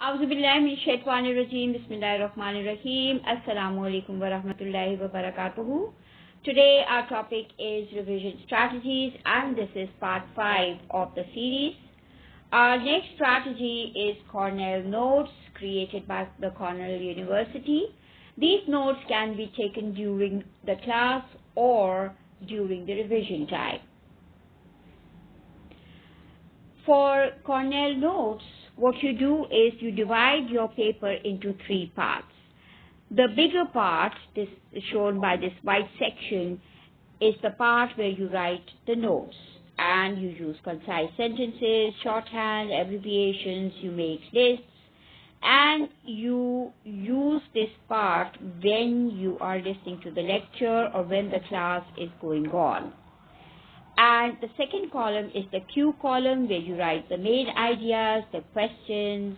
Auzubillahiminash-shaytanir-rajeem. Bismillahir-rahmanir-rahim. Assalamu alaikum wa rahmatullahi wa barakatuhu. Today our topic is revision strategies, and this is part 5 of the series. Our next strategy is Cornell Notes, created by the Cornell University. These notes can be taken during the class or during the revision time. For Cornell Notes, what you do is you divide your paper into 3 parts. The bigger part, this is shown by this white section, is the part where you write the notes, and you use concise sentences, shorthand, abbreviations, you make lists, and you use this part when you are listening to the lecture or when the class is going on. And the second column is the Q column, where you write the main ideas, the questions,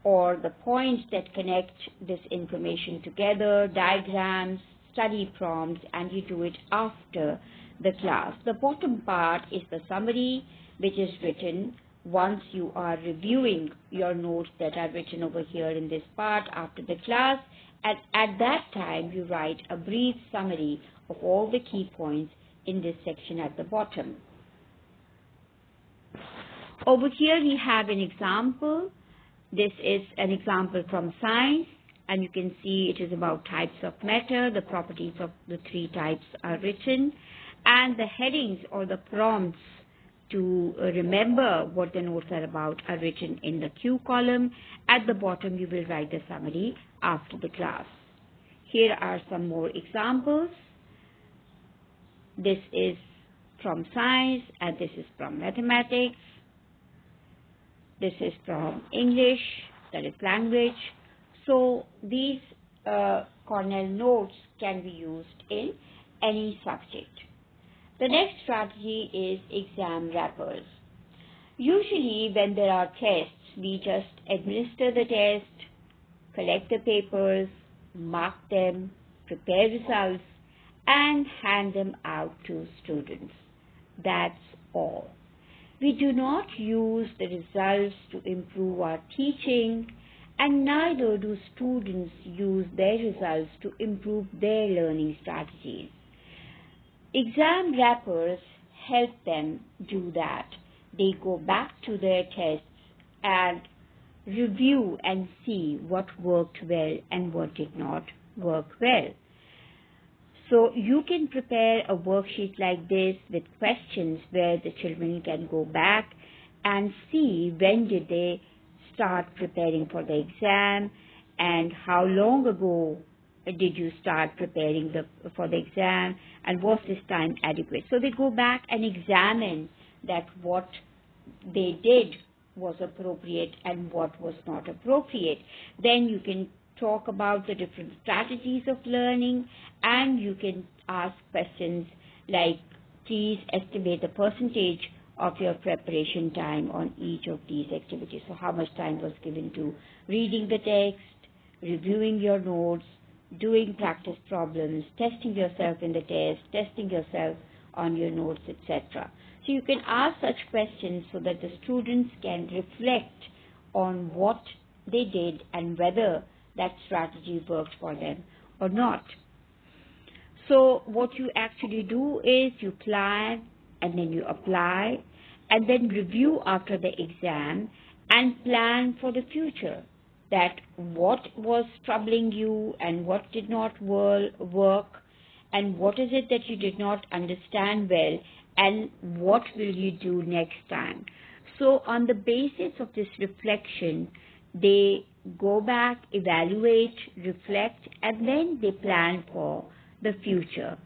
or the points that connect this information together, diagrams, study prompts, and you do it after the class. The bottom part is the summary, which is written once you are reviewing your notes that are written over here in this part after the class. And at that time, you write a brief summary of all the key points in this section at the bottom. Over here we have an example. This is an example from science, and you can see it is about types of matter. The properties of the 3 types are written, and the headings or the prompts to remember what the notes are about are written in the Q column. At the bottom you will write the summary after the class. Here are some more examples. This is from science, and this is from mathematics. This is from English, that is language. So these Cornell notes can be used in any subject. The next strategy is exam wrappers. Usually when there are tests, we just administer the test, collect the papers, mark them, prepare results, and hand them out to students. That's all. We do not use the results to improve our teaching, and neither do students use their results to improve their learning strategies. Exam wrappers help them do that. They go back to their tests and review and see what worked well and what did not work well. So you can prepare a worksheet like this with questions where the children can go back and see when did they start preparing for the exam and how long ago did you start preparing for the exam, and was this time adequate. So they go back and examine that what they did was appropriate and what was not appropriate. Then you can talk about the different strategies of learning, and you can ask questions like, please estimate the percentage of your preparation time on each of these activities. So how much time was given to reading the text, reviewing your notes, doing practice problems, testing yourself in the test, testing yourself on your notes, etc. So you can ask such questions so that the students can reflect on what they did and whether that strategy worked for them or not. So what you actually do is you plan, and then you apply, and then review after the exam and plan for the future, that what was troubling you and what did not work, and what is it that you did not understand well, and what will you do next time. So on the basis of this reflection, they go back, evaluate, reflect, and then they plan for the future.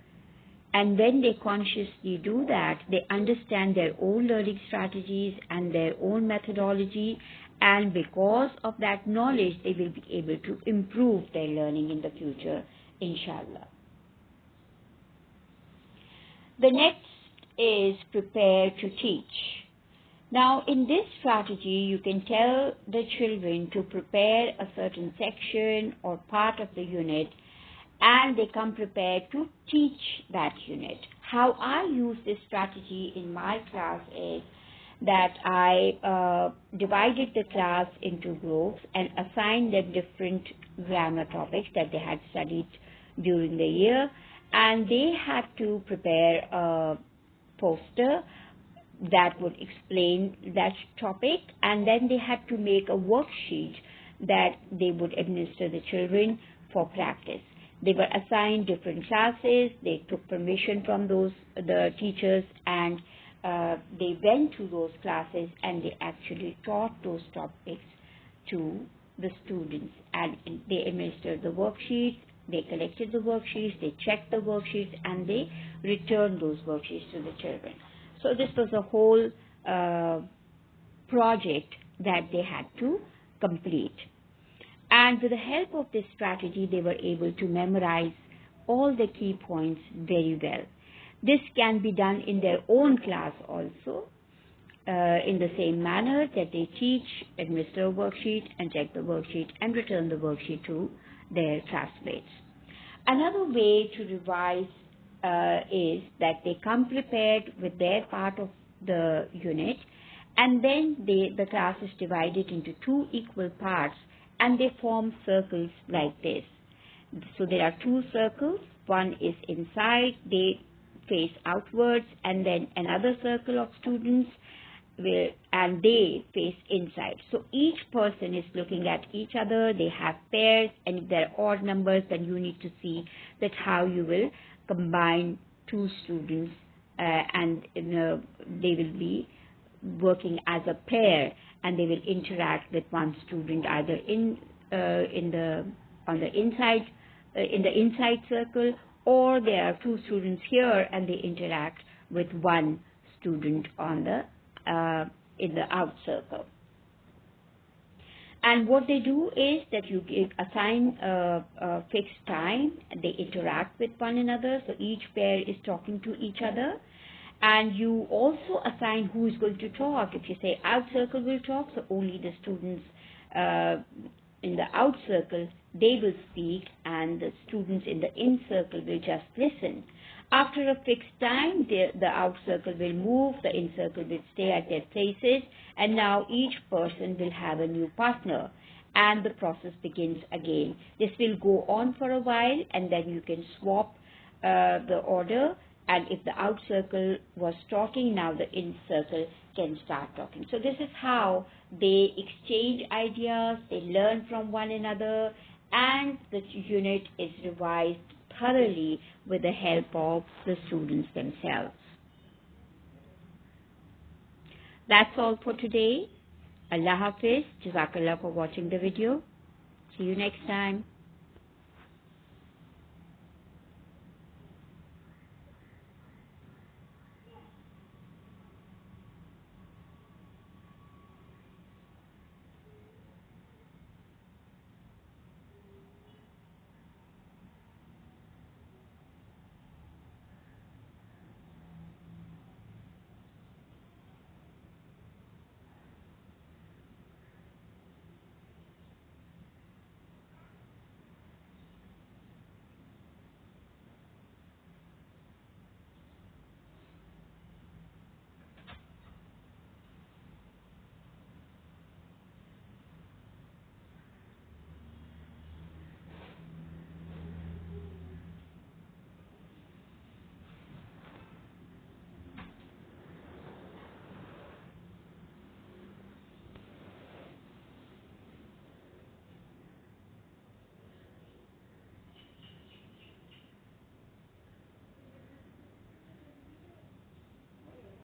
And when they consciously do that, they understand their own learning strategies and their own methodology, and because of that knowledge, they will be able to improve their learning in the future, inshallah. The next is prepare to teach. Now, in this strategy, you can tell the children to prepare a certain section or part of the unit, and they come prepared to teach that unit. How I use this strategy in my class is that I divided the class into groups and assigned them different grammar topics that they had studied during the year, and they had to prepare a poster that would explain that topic, and then they had to make a worksheet that they would administer the children for practice. They were assigned different classes, they took permission from the teachers, and they went to those classes and they actually taught those topics to the students, and they administered the worksheets, they collected the worksheets, they checked the worksheets, and they returned those worksheets to the children. So this was a whole project that they had to complete. And with the help of this strategy, they were able to memorize all the key points very well. This can be done in their own class also, in the same manner that they teach, administer a worksheet, and check the worksheet, and return the worksheet to their classmates. Another way to revise is that they come prepared with their part of the unit, and then the class is divided into two equal parts, and they form circles like this. So there are two circles. One is inside, they face outwards, and then another circle of students and they face inside. So each person is looking at each other. They have pairs, and if there are odd numbers, then you need to see that how you will combine two students, and they will be working as a pair, and they will interact with one student either in the inside circle, or there are two students here and they interact with one student on the in the out circle. And what they do is that you assign a fixed time, they interact with one another, so each pair is talking to each other. And you also assign who is going to talk. If you say out circle will talk, so only the students in the out circle, they will speak, and the students in the in circle will just listen. After a fixed time, the out circle will move, the in circle will stay at their places, and now each person will have a new partner, and the process begins again. This will go on for a while, and then you can swap the order, and if the out circle was talking, now the in circle can start talking. So this is how they exchange ideas, they learn from one another, and the unit is revised thoroughly with the help of the students themselves. That's all for today. Allah Hafiz. Jazakallah for watching the video. See you next time.